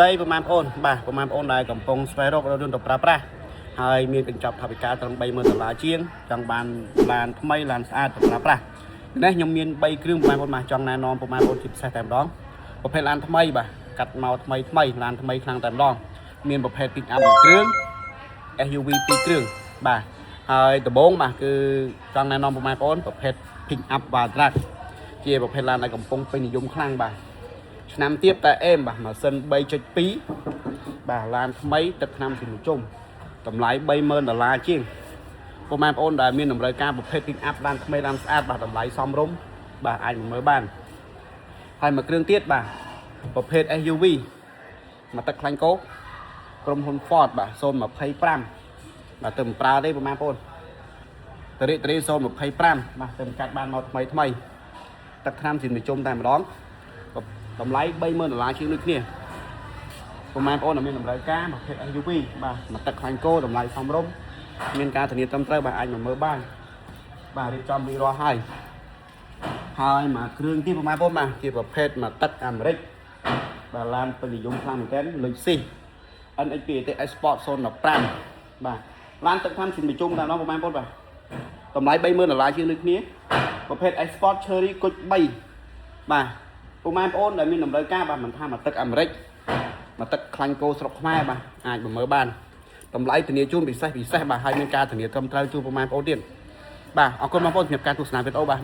đâyប្រមាណអូនដែលកំពុងស្វែងរករថយន្តទៅប្រើប្រាស់ហើយមានកញ្ចប់ថវិកាត្រឹម$30,000ជាងចង់បានឡានថ្មីឡានស្អាតទៅប្រើប្រាស់នេះខ្ញុំមាន3គ្រឿងប្រមាណអូនចង់ណែនាំប្រមាណអូនជាពិសេសតែម្ដងប្រភេទឡានថ្មីបាទកាត់មកថ្មីឡានថ្មីខ្លាំងតែម្ដងមានប្រភេទ pick up 1គ្រឿង SUV 2គ្រឿងបាទហើយដំបូងបាទគឺចង់ណែនាំប្រមាណអូនប្រភេទ pick up Valtrac ជាប្រភេទឡានដែលកំពុងពេញនិយមខ្លាំងបាទឆ្នាំទៀតតែអេមបាទម៉ាស៊ីន 3.2 បាទឡានថ្មីទឹកថ្នាំជំនុំជុំតម្លៃ$30,000ជាងពុកម៉ែបងប្អូនដែលមានតម្រូវការប្រភេទ pick up ឡានថ្មីឡានស្អាតបាទតម្លៃសមរម្យបាទអាចមកមើលបានហើយមួយគ្រឿងទៀតបាទប្រភេទ SUV មកទឹកខ្លាញ់គោកក្រុមហ៊ុន Ford បាទ025បាទទៅប្រើទេពុកម៉ែបងប្អូនតរិ025បាទទៅកាត់បានមកថ្មីទឹកថ្នាំជំនុំជុំតែម្ដងតម្លៃ$30,000ជាងដូចគ្នាពុកម៉ែបងប្អូនមានតម្រូវការប្រភេទ SUV បាទមកទឹកខ្លាញ់គោតម្លៃសមរម្យមានការធានាត្រឹមត្រូវបាទអាចមកមើលបានបាទរៀបចំរួចរាល់ហើយមកគ្រឿងទៀតពុកម៉ែបងប្អូនបាទជាប្រភេទមកទឹកអាមេរិកបាទឡានពេញនិយមខ្លាំងមែនទែនលុយស៊ី NXP TS Sport 015បាទឡានទឹកថ្នាំជំនុំជុំតែម្ដងពុកម៉ែបងប្អូនបាទតម្លៃ$30,000ជាងដូចគ្នាប្រភេទ Export Cherry គុជ3បាទពុកម៉ែបងប្អូនដែលមានតម្រូវការបាទមិនថាមកទឹកអាមេរិកមកទឹកខ្លាញ់គោស្រុកខ្មែរបាទអាចមកមើលបានតម្លៃធានាជូនពិសេសបាទហើយមានការធានាត្រឹមត្រូវជូនពុកម៉ែបងប្អូនទៀតបាទអរគុណបងប្អូនសម្រាប់ការទស្សនាវីដេអូបាទ